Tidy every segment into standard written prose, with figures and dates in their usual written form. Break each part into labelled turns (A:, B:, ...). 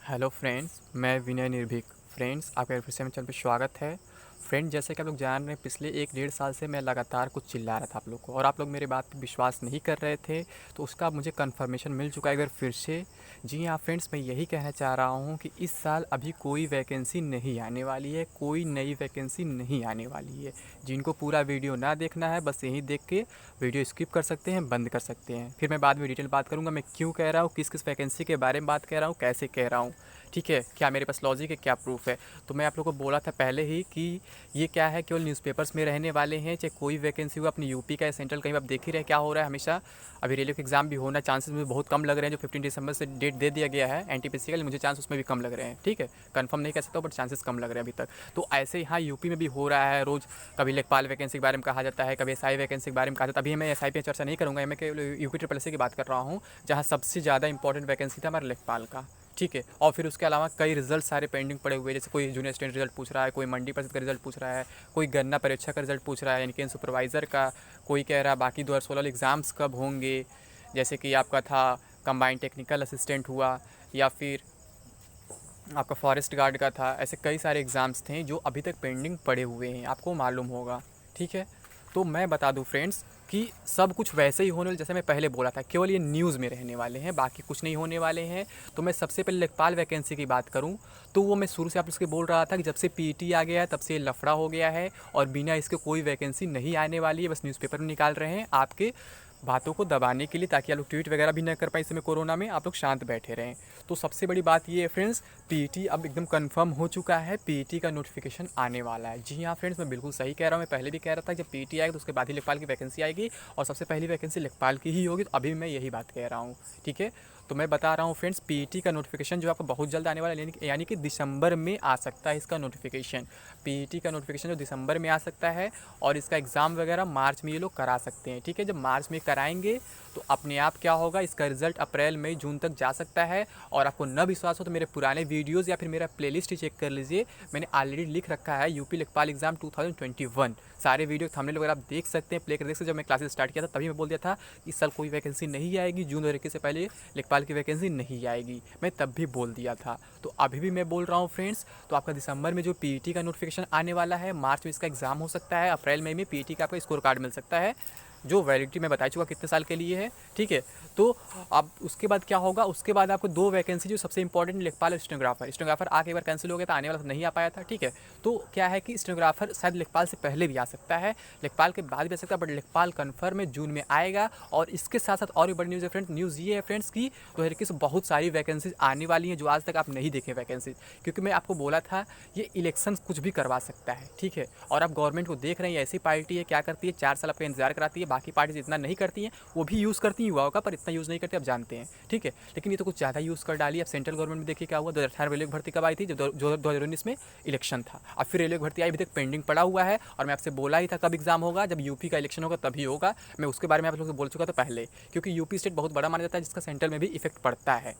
A: Hello friends, मैं विनय निर्भीक। Friends, आपका फिर से मेरे चैनल पे स्वागत है। फ्रेंड, जैसे कि आप लोग जान रहे हैं, पिछले 1 डेढ़ साल से मैं लगातार कुछ चिल्ला रहा था आप लोग को और आप लोग मेरी बात पे विश्वास नहीं कर रहे थे। तो उसका मुझे कन्फर्मेशन मिल चुका है एक बार फिर से। जी हाँ फ्रेंड्स, मैं यही कहना चाह रहा हूँ कि इस साल अभी कोई वैकेंसी नहीं आने वाली है, कोई नई वैकेंसी नहीं आने वाली है। जिनको पूरा वीडियो ना देखना है, बस यहीं देख के वीडियो स्किप कर सकते हैं, बंद कर सकते हैं। फिर मैं बाद में डिटेल बात करूँगा, मैं क्यों कह रहा हूँ, किस किस वैकेंसी के बारे में बात कह रहा हूँ, कैसे कह रहा हूँ। ठीक है, क्या मेरे पास लॉजिक है, क्या प्रूफ है। तो मैं आप लोगों को बोला था पहले ही कि ये क्या है, केवल न्यूज़पेपर्स में रहने वाले हैं। चाहे कोई वैकेंसी हो, अपनी यूपी का या सेंट्रल, कहीं आप देख ही रहे क्या हो रहा है हमेशा। अभी रेलवे का एग्जाम भी होना चांसेस मुझे बहुत कम लग रहे हैं। जो 15 दिसंबर से डेट दे दिया गया है एनटीपीसी का, मुझे चांस उसमें भी कम लग रहे हैं। ठीक है, कंफर्म नहीं कह सकता बट चांसेस कम लग रहे हैं अभी तक। तो ऐसे यहाँ यूपी में भी हो रहा है रोज़। कभी लेखपाल वैकेंसी के बारे में कहा जाता है, कभी एसआई वैकेंसी के बारे में कहा जाता है। अभी मैं एसआई पे चर्चा नहीं करूँगा, मैं केवल यूपी ट्रिपल एस की बात कर रहा हूँ, जहाँ सबसे ज़्यादा इंपॉर्टेंट वैकेंसी था हमारे लेखपाल का। ठीक है, और फिर उसके अलावा कई रिजल्ट सारे पेंडिंग पड़े हुए हैं। जैसे कोई जूनियर स्टूडेंट रिजल्ट पूछ रहा है, कोई मंडी परिषद का रिजल्ट पूछ रहा है, कोई गन्ना परीक्षा का रिजल्ट पूछ रहा है, यानी कि सुपरवाइज़र का। कोई कह रहा है बाकी 2016 एग्ज़ाम्स कब होंगे, जैसे कि आपका था कंबाइंड टेक्निकल असिस्टेंट हुआ, या फिर आपका फॉरेस्ट गार्ड का था। ऐसे कई सारे एग्ज़ाम्स थे जो अभी तक पेंडिंग पड़े हुए हैं, आपको मालूम होगा। ठीक है, तो मैं बता दूं फ्रेंड्स कि सब कुछ वैसे ही होने वाले जैसे मैं पहले बोला था, केवल ये न्यूज़ में रहने वाले हैं, बाकी कुछ नहीं होने वाले हैं। तो मैं सबसे पहले लेखपाल वैकेंसी की बात करूं तो वो मैं शुरू से आप उसके बोल रहा था कि जब से पीटी आ गया है तब से ये लफड़ा हो गया है और बिना इसके कोई वैकेंसी नहीं आने वाली है। बस न्यूज़पेपर में निकाल रहे हैं आपके बातों को दबाने के लिए, ताकि आप लोग ट्वीट वगैरह भी न कर पाए इस समय कोरोना में, आप लोग शांत बैठे रहें। तो सबसे बड़ी बात ये है फ्रेंड्स, पीटी अब एकदम कंफर्म हो चुका है, पीटी का नोटिफिकेशन आने वाला है। जी हाँ फ्रेंड्स, मैं बिल्कुल सही कह रहा हूँ। मैं पहले भी कह रहा था जब पीटी आएगा तो उसके बाद ही लेखपाल की वैकेंसी आएगी और सबसे पहली वैकेंसी लेखपाल की ही होगी। तो अभी मैं यही बात कह रहा हूँ। ठीक है, तो मैं बता रहा हूँ फ्रेंड्स, पीटी का नोटिफिकेशन जो आपको बहुत जल्द आने वाला है, यानी कि दिसंबर में आ सकता है इसका नोटिफिकेशन। पीटी का नोटिफिकेशन जो दिसंबर में आ सकता है और इसका एग्ज़ाम वगैरह मार्च में ये लोग करा सकते हैं। ठीक है, जब मार्च में कराएंगे तो अपने आप क्या होगा, इसका रिजल्ट अप्रैल मई जून तक जा सकता है। और आपको न विश्वास हो तो मेरे पुराने वीडियोज़ या फिर मेरा प्लेलिस्ट ही चेक कर लीजिए। मैंने ऑलरेडी लिख रखा है यूपी लेखपाल एग्जाम 2021, सारे वीडियो थंबनेल वगैरह आप देख सकते हैं, प्ले कर देख सकते हैं। जब मैं क्लासेस स्टार्ट किया था तभी मैं बोल दिया था कि इस साल कोई वैकेंसी नहीं आएगी, जून और 21 से पहले लेखपाल की वैकेंसी नहीं आएगी, मैं तब भी बोल दिया था। तो अभी भी मैं बोल रहा हूँ फ्रेंड्स। तो आपका दिसंबर में जो पीटी का नोटिफिकेशन आने वाला है, मार्च में इसका एग्जाम हो सकता है, अप्रैल मई में पीटी का आपका स्कोर कार्ड मिल सकता है, जो वैलिडिटी मैं बता चुका कितने साल के लिए है। ठीक है, तो अब उसके बाद क्या होगा, उसके बाद आपको 2 वैकेंसी जो सबसे इंपॉर्टेंट, लेखपाल और स्टेनोग्राफर आके एक बार कैंसिल हो गया था, आने वाला तो नहीं आ पाया था। ठीक है, तो क्या है कि स्टेनोग्राफर शायद लेखपाल से पहले भी आ सकता है, लेखपाल के बाद भी आ सकता है, बट लेखपाल कन्फर्म है जून में आएगा। और इसके साथ साथ और भी बड़ी न्यूज़ है फ्रेंड्स, न्यूज़ ये है फ्रेंड्स कि 2021 बहुत सारी वैकेंसीज आने वाली हैं जो आज तक आप नहीं देखें वैकेंसीज। क्योंकि मैं आपको बोला था ये इलेक्शन कुछ भी करवा सकता है। ठीक है, और आप गवर्नमेंट को देख रहे हैं, ऐसी पार्टी है क्या करती है, 4 साल आपका इंतजार कराती है। बाकी पार्टीज इतना नहीं करती हैं, वो भी यूज़ करती हैं युवाओं का, पर इतना यूज़ नहीं करते, आप जानते हैं। ठीक है, लेकिन ये तो कुछ ज़्यादा यूज़ कर डाली। अब सेंट्रल गवर्नमेंट में देखिए क्या हुआ, 2018 रेलवे भर्ती कब आई थी, जो 2019 में इलेक्शन था। अब फिर रेलवे भर्ती आई, अभी तक पेंडिंग पड़ा हुआ है। और मैं आपसे बोला ही था कब एग्जाम होगा, जब यूपी का इलेक्शन होगा तभी होगा। मैं उसके बारे में आप लोगों से बोल चुका था पहले, क्योंकि यूपी स्टेट बहुत बड़ा माना जाता है, जिसका सेंट्रल में भी इफेक्ट पड़ता है।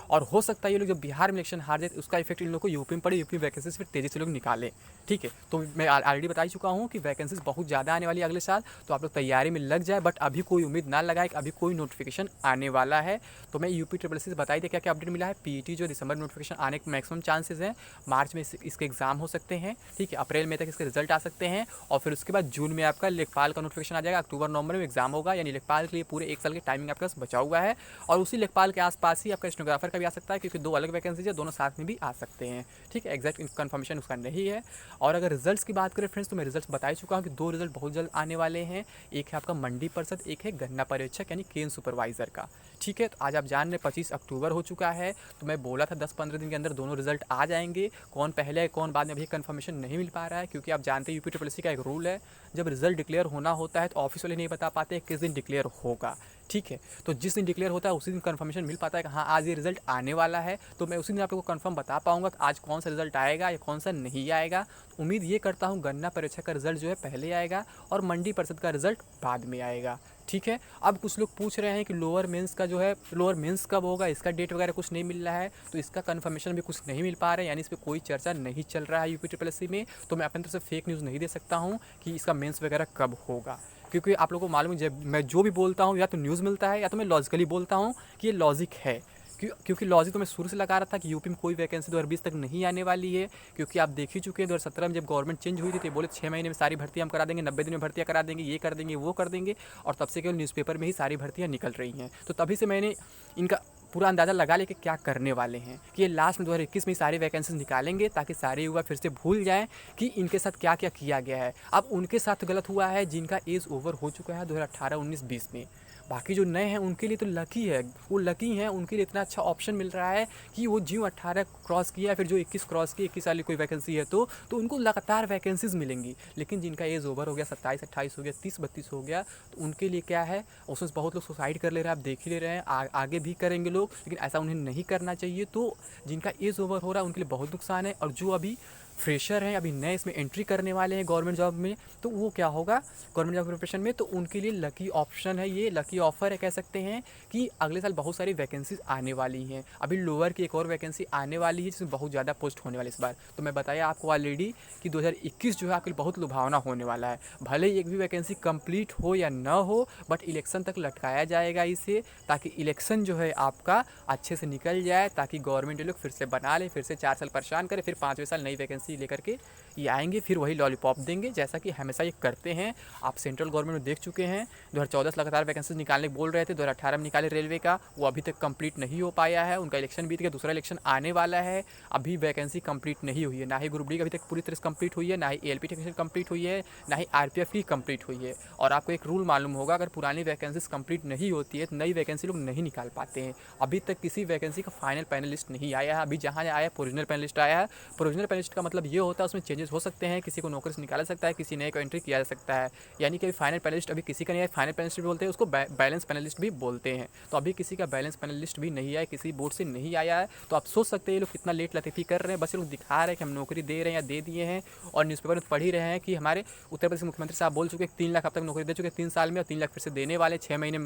A: और हो सकता है ये लोग जब बिहार में इलेक्शन हार जाए तो उसका इफेक्ट इन लोगों को यूपी में पड़े, यूपी वैकेंसीज फिर तेज़ी से लोग निकाले। ठीक है, तो मैं ऑलरेडी बता ही चुका हूँ कि वैकेंसीज बहुत ज़्यादा आने वाली है अगले साल। तो आप लोग तैयारी में लग जाए, बट अभी कोई उम्मीद ना लगाए कि अभी कोई नोटिफिकेशन आने वाला है। तो मैं यूपी ट्रिपल एस से बताई थी क्या क्या अपडेट मिला है। पीटी जो दिसंबर में नोटिफिकेशन आने के मैक्सिमम चांसेस हैं, मार्च में इसके एग्जाम हो सकते हैं। ठीक है, अप्रैल में तक इसके रिजल्ट आ सकते हैं। और फिर उसके बाद जून में आपका लेखपाल का नोटिफिकेशन आ जाएगा, अक्टूबर नवंबर में एग्जाम होगा। यानी लेखपाल के लिए पूरे 1 साल की टाइमिंग आपके पास बचा हुआ है। और उसी लेखपाल के आसपास ही आपका स्टेनोग्राफर का भी आ सकता है, क्योंकि 2 अलग वैकेंसीज है, दोनों साथ में भी आ सकते हैं। ठीक है, एग्जैक्ट कन्फर्मेशन उसका नहीं है। और अगर रिजल्ट्स की बात करें फ्रेंड्स, तो मैं रिजल्ट्स बता ही चुका हूँ कि 2 रिजल्ट बहुत जल्द आने वाले हैं। एक है आपका मंडी परिषद, एक है गन्ना परीक्षक यानी केन सुपरवाइजर का। ठीक है, तो आज आप जान रहे 25 अक्टूबर हो चुका है। तो मैं बोला था 10-15 दिन के अंदर दोनों रिजल्ट आ जाएंगे। कौन पहले है कौन बाद में अभी कन्फर्मेशन नहीं मिल पा रहा है, क्योंकि आप जानते हैं यूपी ट्रिपल एस का एक रूल है, जब रिजल्ट डिक्लेयर होना होता है तो ऑफिस वाले नहीं बता पाते किस दिन डिक्लेयर होगा। ठीक है, तो जिस दिन डिक्लेयर होता है उसी दिन कन्फर्मेशन मिल पाता है कि हाँ आज ये रिजल्ट आने वाला है। तो मैं उसी दिन आप लोगों को कन्फर्म बता पाऊंगा कि आज कौन सा रिजल्ट आएगा या कौन सा नहीं आएगा। उम्मीद ये करता हूँ गन्ना परीक्षा का रिजल्ट जो है पहले आएगा और मंडी परिषद का रिजल्ट बाद में आएगा। ठीक है, अब कुछ लोग पूछ रहे हैं कि लोअर मेंस का जो है, लोअर मेंस कब होगा, इसका डेट वगैरह कुछ नहीं मिल रहा है। तो इसका कन्फर्मेशन भी कुछ नहीं मिल पा रहा है, यानी इस पर कोई चर्चा नहीं चल रहा है यूपी ट्रिपल एस सी में। तो मैं अपनी तरफ से फेक न्यूज़ नहीं दे सकता हूँ कि इसका मेंस वगैरह कब होगा, क्योंकि आप लोगों को मालूम है जब मैं जो भी बोलता हूँ या तो न्यूज़ मिलता है या तो मैं लॉजिकली बोलता हूँ कि ये लॉजिक है। क्योंकि लॉजिक तो मैं शुरू से लगा रहा था कि यूपी में कोई वैकेंसी 2020 तक नहीं आने वाली है, क्योंकि आप देख ही चुके हैं 2017 में जब गवर्नमेंट चेंज हुई थी तो बोले 6 महीने में सारी भर्तियाँ हम करा देंगे, 90 दिन में भर्तियाँ करा देंगे, ये कर देंगे, वो कर देंगे, और तब से केवल न्यूज़पेपर में ही सारी भर्तियाँ निकल रही हैं। तो तभी से मैंने इनका पूरा अंदाज़ा लगा लिया कि क्या करने वाले हैं, कि ये लास्ट में 2021 में ही सारी वैकेंसीज निकालेंगे ताकि सारे युवा फिर से भूल जाएं कि इनके साथ क्या क्या किया गया है। अब उनके साथ गलत हुआ है जिनका एज ओवर हो चुका है 2018, 19, 20 में। बाकी जो नए हैं उनके लिए तो लकी है, वो लकी हैं, उनके लिए इतना अच्छा ऑप्शन मिल रहा है कि वो ज्यों 18 क्रॉस किया, फिर जो 21 क्रॉस की, 21 साल की कोई वैकेंसी है तो उनको लगातार वैकेंसीज मिलेंगी। लेकिन जिनका एज ओवर हो गया, 27, 28 हो गया, 30, 32 हो गया, तो उनके लिए क्या है, उसमें बहुत लोग सुसाइड कर ले रहे हैं, आप देख ही ले रहे हैं, आगे भी करेंगे लोग, लेकिन ऐसा उन्हें नहीं करना चाहिए। तो जिनका एज ओवर हो रहा है उनके लिए बहुत नुकसान है, और जो अभी फ्रेशर हैं, अभी नए इसमें एंट्री करने वाले हैं गवर्नमेंट जॉब में, तो वो क्या होगा गवर्नमेंट जॉब प्रिपरेशन में, तो उनके लिए लकी ऑप्शन है, ये लकी ऑफर है कह सकते हैं कि अगले साल बहुत सारी वैकेंसीज आने वाली हैं। अभी लोअर की एक और वैकेंसी आने वाली है जिसमें बहुत ज़्यादा पोस्ट होने वाली इस बार। तो मैं बताया आपको ऑलरेडी कि 2021 जो है आपके लिए बहुत लुभावना होने वाला है। भले ही एक भी वैकेंसी कंप्लीट हो या ना हो, बट इलेक्शन तक लटकाया जाएगा इसे, ताकि इलेक्शन जो है आपका अच्छे से निकल जाए, ताकि गवर्नमेंट ये लोग फिर से बना ले, फिर से 4 साल परेशान करे, फिर 5वें साल नई वैकेंसी लेकर के ये आएंगे, फिर वही लॉलीपॉप देंगे जैसा कि हमेशा ये करते हैं। आप सेंट्रल गवर्नमेंट में देख चुके हैं, 2014 से लगातार वैकेंसी निकालने बोल रहे थे, 2018 में निकाले रेलवे का, वो अभी तक कंप्लीट नहीं हो पाया है, उनका इलेक्शन बीत गया, दूसरा इलेक्शन आने वाला है, अभी वैकेंसी कंप्लीट नहीं हुई है, ना ही ग्रुप डी अभी तक पूरी तरह से कंप्लीट हुई है, ना ही एएलपी टेक्नीशियन कंप्लीट हुई है, ना ही आरपीएफ की कंप्लीट हुई है। और आपको एक रूल मालूम होगा, अगर पुरानी वैकेंसीज कंप्लीट नहीं होती है तो नई वैकेंसी लोग नहीं निकाल पाते हैं। अभी तक किसी वैकेंसी का फाइनल पैनल लिस्ट नहीं आया है, अभी जहाँ आया प्रोविजनल पैनल लिस्ट आया है। प्रोविजनल पैनल लिस्ट का मतलब ये होता है उसमें चेंजेस हो सकते हैं, किसी को नौकरी से निकाला सकता है, किसी नए को एंट्री किया जा सकता है, यानी कि अभी फाइनल पैनलिस्ट अभी किसी का नहीं है। फाइनल पैनलिस्ट भी बोलते हैं उसको, बैलेंस पैनलिस्ट भी बोलते हैं। तो अभी किसी का बैलेंस पैनलिस्ट भी नहीं आया, किसी बोर्ड से नहीं आया है। तो आप सोच सकते हैं ये लोग कितना लेट लतीफ़ी कर रहे हैं, बस ये लोग दिखा रहे हैं कि हम नौकरी दे रहे हैं या दे दिए हैं, और न्यूज़पेपर में पढ़ ही रहे हैं कि हमारे उत्तर प्रदेश के मुख्यमंत्री साहब बोल चुके हैं 3 लाख अब तक नौकरी दे चुके हैं 3 साल में, और 3 लाख फिर से देने वाले, 6 महीने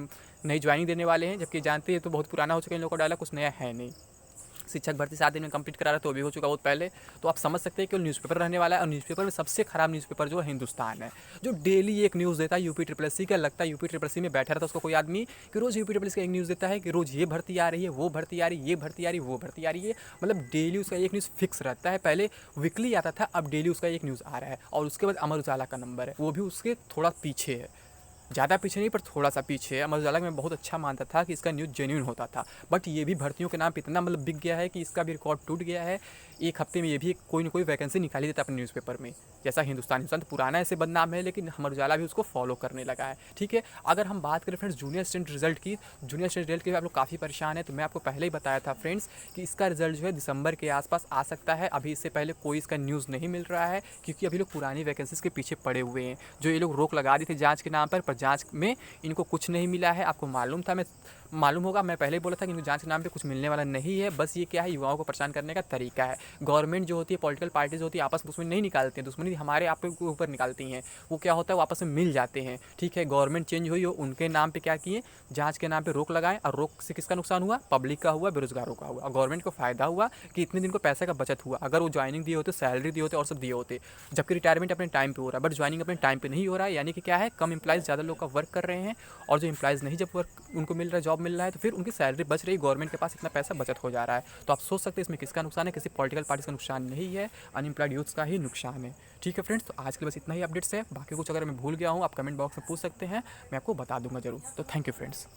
A: नई ज्वाइनिंग देने वाले हैं। जबकि जानते हैं तो बहुत पुराना हो चुका है इन लोगों का डायलॉग, कुछ नया है नहीं। शिक्षक भर्ती 7 दिन में कंप्लीट करा रहा है तो भी हो चुका बहुत पहले। तो आप समझ सकते हैं कि न्यूज़पेपर रहने वाला है, और न्यूज़पेपर में सबसे खराब न्यूज़पेपर जो है हिंदुस्तान है, जो डेली एक न्यूज़ देता है यूपी ट्रिपल एस सी का। लगता है यूपी ट्रिपल एस सी में बैठा रहता है उसको कोई आदमी कि रोज़ यूपी ट्रिपल एस सी का एक न्यूज़ देता है कि रोज़ ये भर्ती आ रही है, वो भर्ती आ रही है, ये भर्ती आ रही है, वो भर्ती आ रही है, मतलब डेली उसका एक न्यूज़ फिक्स रहता है। पहले वीकली आता था, अब डेली उसका एक न्यूज़ आ रहा है। और उसके बाद अमर उजाला का नंबर है, वो भी उसके थोड़ा पीछे है, ज़्यादा पीछे नहीं पर थोड़ा सा पीछे है। अमर उजाला में बहुत अच्छा मानता था कि इसका न्यूज़ जेन्युइन होता था, बट ये भी भर्तियों के नाम पे इतना मतलब बिक गया है कि इसका भी रिकॉर्ड टूट गया है। एक हफ्ते में ये भी कोई ना कोई वैकेंसी निकाल ही देता अपने न्यूज़पेपर में, जैसा हिंदुस्तान तो पुराना ऐसे बदनाम है, लेकिन अमर उजाला भी उसको फॉलो करने लगा है। ठीक है, अगर हम बात करें फ्रेंड्स जूनियर स्टूडेंट रिजल्ट की, जूनियर स्टूडेंट रिजल्ट के आप लोग काफ़ी परेशान है, तो मैं आपको पहले ही बताया था फ्रेंड्स कि इसका रिजल्ट जो है दिसंबर के आसपास आ सकता है। अभी इससे पहले कोई इसका न्यूज़ नहीं मिल रहा है, क्योंकि अभी लोग पुरानी वैकेंसीज के पीछे पड़े हुए हैं। जो ये लोग रोक लगा दी थी जाँच के नाम पर जाँच में इनको कुछ नहीं मिला है। आपको मालूम होगा, मैं पहले बोला था कि इनको जांच के नाम पे कुछ मिलने वाला नहीं है। बस ये क्या है, युवाओं को परेशान करने का तरीका है। गवर्नमेंट जो होती है, पॉलिटिकल पार्टीज होती है, आपस में उसमें नहीं निकालती हैं, दुश्मनी हमारे आप के ऊपर निकालती हैं। वो क्या होता है, वो आपस में मिल जाते हैं। ठीक है, गवर्नमेंट चेंज हुई हो, उनके नाम पर क्या किए, जाँच के नाम पर रोक लगाएं, और रोक से किसका नुकसान हुआ, पब्लिक का हुआ, बेरोजगारों का हुआ। और गवर्नमेंट को फायदा हुआ कि इतने दिन को पैसे का बचत हुआ। अगर वो ज्वाइनिंग दिए होते, सैलरी दिए होते और सब दिए होते, जबकि रिटायरमेंट अपने टाइम पर हो रहा है, बट ज्वाइनिंग अपने टाइम पर नहीं हो रहा है। यानी कि क्या है, कम एम्प्लॉइज़ ज़्यादा लोग का वर्क कर रहे हैं, और जो एम्प्लॉइज़ नहीं जब वर्क उनको मिल रहा है, जॉब मिल रहा है, तो फिर उनकी सैलरी बच रही है, गवर्नमेंट के पास इतना पैसा बचत हो जा रहा है। तो आप सोच सकते हैं इसमें किसका नुकसान है, किसी पॉलिटिकल पार्टी का नुकसान नहीं है, अनएम्प्लॉयड यूथ्स का ही नुकसान है। ठीक है फ्रेंड्स, तो आज के लिए बस इतना ही अपडेट्स है। बाकी कुछ अगर मैं भूल गया हूँ आप कमेंट बॉक्स में पूछ सकते हैं, मैं आपको बता दूंगा जरूर। तो थैंक यू फ्रेंड्स।